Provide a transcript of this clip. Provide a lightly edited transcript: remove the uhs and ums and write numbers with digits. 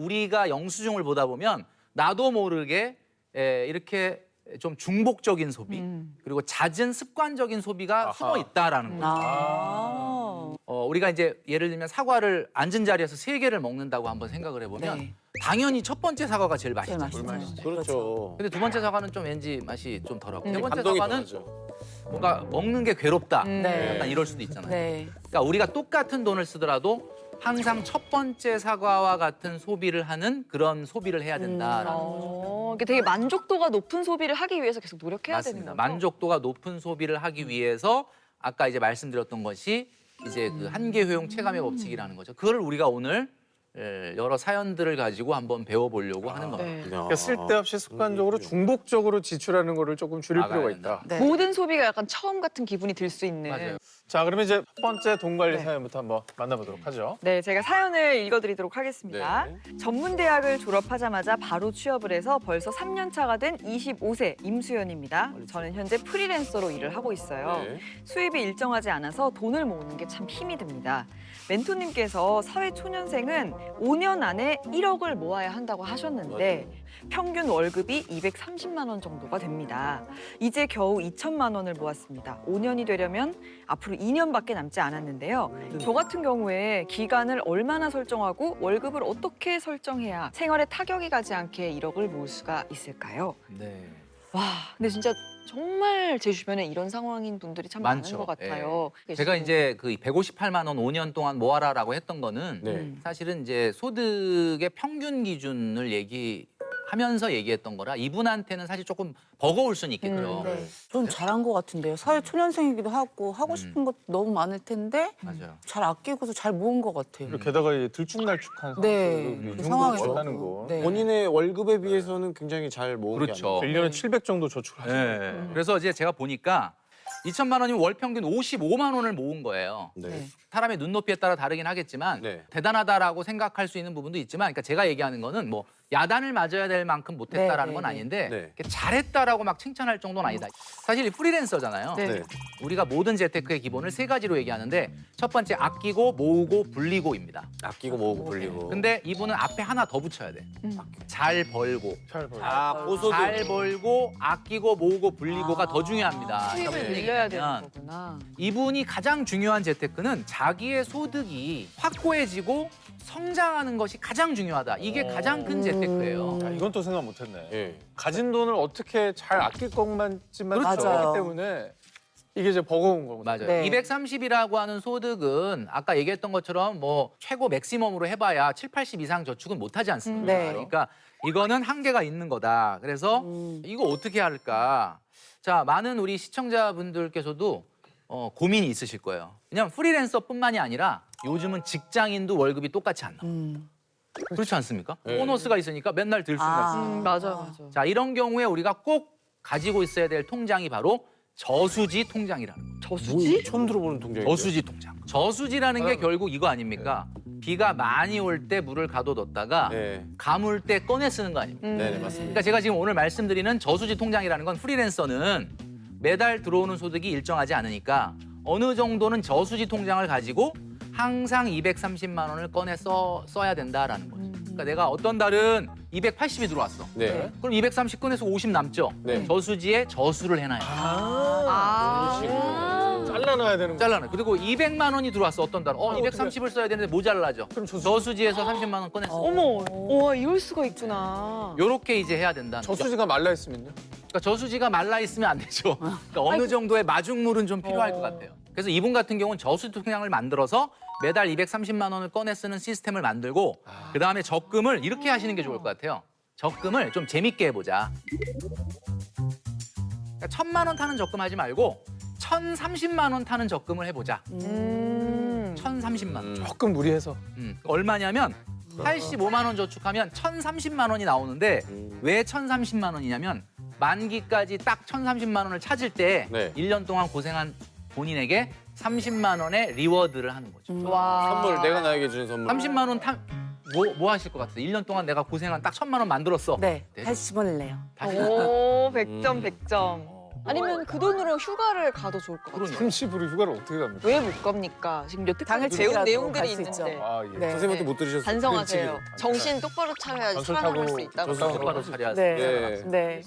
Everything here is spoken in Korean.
우리가 영수증을 보다 보면 나도 모르게 이렇게 좀 중복적인 소비 그리고 잦은 습관적인 소비가 숨어 있다라는 거죠. 우리가 이제 예를 들면 사과를 앉은 자리에서 3개를 먹는다고 한번 생각을 해보면 네. 당연히 첫 번째 사과가 제일 제일 맛있죠. 맛있죠. 그렇죠. 근데 두 번째 사과는 좀 왠지 맛이 좀 덜하고 세 번째 감동이 사과는 덜하죠. 뭔가 먹는 게 괴롭다. 네. 약간 이럴 수도 있잖아요. 네. 그러니까 우리가 똑같은 돈을 쓰더라도 항상 첫 번째 사과와 같은 소비를 하는 그런 소비를 해야 된다라는 거죠. 이게 되게 만족도가 높은 소비를 하기 위해서 계속 노력해야 맞습니다. 되는 거죠. 만족도가 높은 소비를 하기 위해서 아까 이제 말씀드렸던 것이 이제 그 한계 효용 체감의 법칙이라는 거죠. 그걸 우리가 오늘 여러 사연들을 가지고 한번 배워보려고 하는 겁니다. 네. 그러니까 쓸데없이 습관적으로 중복적으로 지출하는 거를 조금 줄일 막아야 필요가 된다. 있다. 네. 모든 소비가 약간 처음 같은 기분이 들 수 있는. 맞아요. 자, 그러면 이제 첫 번째 돈 관리 네. 사연부터 한번 만나보도록 하죠. 네, 제가 사연을 읽어드리도록 하겠습니다. 네. 전문대학을 졸업하자마자 바로 취업을 해서 벌써 3년 차가 된 25세 임수연입니다. 저는 현재 프리랜서로 일을 하고 있어요. 네. 수입이 일정하지 않아서 돈을 모으는 게 참 힘이 듭니다. 멘토님께서 사회초년생은 5년 안에 1억을 모아야 한다고 하셨는데 평균 월급이 230만 원 정도가 됩니다. 이제 겨우 2천만 원을 모았습니다. 5년이 되려면 앞으로 2년밖에 남지 않았는데요. 저 같은 경우에 기간을 얼마나 설정하고 월급을 어떻게 설정해야 생활에 타격이 가지 않게 1억을 모을 수가 있을까요? 네. 와, 근데 진짜 정말 제 주변에 이런 상황인 분들이 참 많은 많죠. 것 같아요. 제가 이제 그 158만 원 5년 동안 모아라라고 했던 거는 네. 사실은 이제 소득의 평균 기준을 얘기하면서 얘기했던 거라 이분한테는 사실 조금 버거울 수는 있겠고요. 네. 좀 잘한 것 같은데요. 사회 초년생이기도 하고 싶은 것도 너무 많을 텐데 맞아요. 잘 아끼고서 잘 모은 것 같아요. 그리고 게다가 이제 들쭉날쭉한 네. 그 상황에서 다는 거. 네. 본인의 월급에 비해서는 굉장히 잘 모은 그렇죠. 게 아니에요. 1년에 700 정도 저축하죠. 네. 그래서 이제 제가 보니까 2천만 원이면 월 평균 55만 원을 모은 거예요. 네. 사람의 눈높이에 따라 다르긴 하겠지만 네. 대단하다라고 생각할 수 있는 부분도 있지만 그러니까 제가 얘기하는 거는 뭐 야단을 맞아야 될 만큼 못했다라는 네, 건 네, 아닌데 네. 이렇게 잘했다라고 막 칭찬할 정도는 아니다. 사실 이 프리랜서잖아요. 네. 네. 우리가 모든 재테크의 기본을 3가지로 얘기하는데 첫 번째 아끼고 모으고 불리고입니다. 아끼고 모으고 불리고. 근데 이분은 앞에 하나 더 붙여야 돼. 잘 벌고. 잘 벌. 고소득. 잘 벌고 아끼고 모으고 불리고가 더 중요합니다. 수입을 무슨 늘려야 되는 얘기냐면 거구나. 이분이 가장 중요한 재테크는 자기의 소득이 확고해지고 성장하는 것이 가장 중요하다. 이게 가장 큰 재테크예요. 야, 이건 또 생각 못했네. 예. 가진 돈을 어떻게 잘 아낄 것만큼만 그렇죠. 하기 때문에 이게 이제 버거운 거거든요. 맞아요. 네. 230이라고 하는 소득은 아까 얘기했던 것처럼 뭐 최고 맥시멈으로 해봐야 7, 80 이상 저축은 못하지 않습니까? 네. 그러니까 이거는 한계가 있는 거다. 그래서 이거 어떻게 할까? 자, 많은 우리 시청자분들께서도 고민이 있으실 거예요. 왜냐하면 프리랜서뿐만이 아니라 요즘은 직장인도 월급이 똑같이 안 나와요. 그렇지 않습니까? 네. 보너스가 있으니까 맨날 들 수가 있어요. 맞아. 자, 이런 경우에 우리가 꼭 가지고 있어야 될 통장이 바로 저수지 통장이라는 거예요. 저수지? 처음 들어보는 통장이에요. 저수지 통장. 저수지라는 게 결국 이거 아닙니까? 비가 많이 올 때 물을 가둬뒀다가 네. 가물 때 꺼내 쓰는 거 아닙니까? 네, 네, 맞습니다. 그러니까 제가 지금 오늘 말씀드리는 저수지 통장이라는 건 프리랜서는 매달 들어오는 소득이 일정하지 않으니까 어느 정도는 저수지 통장을 가지고 항상 230만 원을 꺼내 써야 된다라는 거죠. 그러니까 내가 어떤 달은 280이 들어왔어. 네. 그럼 230 꺼내서 50 남죠? 네. 저수지에 저수를 해놔요. 잘라놔야 되는 거. 잘라내. 그리고 200만 원이 들어왔어 어떤 달은. 230을 써야 되는데 모자라죠. 그럼 저수지에서 30만 원 꺼냈어. 어머, 와 이럴 수가 있구나. 요렇게 이제 해야 된다. 저수지가 말라 있으면요? 그러니까 저수지가 말라 있으면 안 되죠. 그러니까 어느 정도의 마중물은 좀 필요할 것 같아요. 그래서 이분 같은 경우는 저수지 통장을 만들어서 매달 230만 원을 꺼내 쓰는 시스템을 만들고 그다음에 적금을 이렇게 하시는 게 좋을 것 같아요. 적금을 좀 재밌게 해보자. 그러니까 1,000만 원 타는 적금 하지 말고 1,030만 원 타는 적금을 해보자. 1,030만 원. 조금 무리해서. 얼마냐면 85만 원 저축하면 1,030만 원이 나오는데 왜 1,030만 원이냐면 만기까지 딱 1,030만 원을 찾을 때 네. 1년 동안 고생한 본인에게 30만 원의 리워드를 하는 거죠. 와. 선물 내가 나에게 주는 선물. 30만 원 뭐 하실 것 같아요? 1년 동안 내가 고생한 딱 1,000만 원 만들었어. 네. 다시 집어낼래요. 다시 오, 100점, 100점. 아니면 그 돈으로 휴가를 가도 좋을 것 같아요. 30으로 휴가를 어떻게 갑니까? 왜 못 갑니까? 지금 여태까지 당일 배운 치기라도 내용들이 갈수 있죠. 있는데 아 예. 네. 선생님한테 못 들으셨어요? 반성하세요. 그렇지. 정신 똑바로 차려야지 전철 살아남을 타고 수 있다고. 전철 똑바로 차려야 네. 예. 네.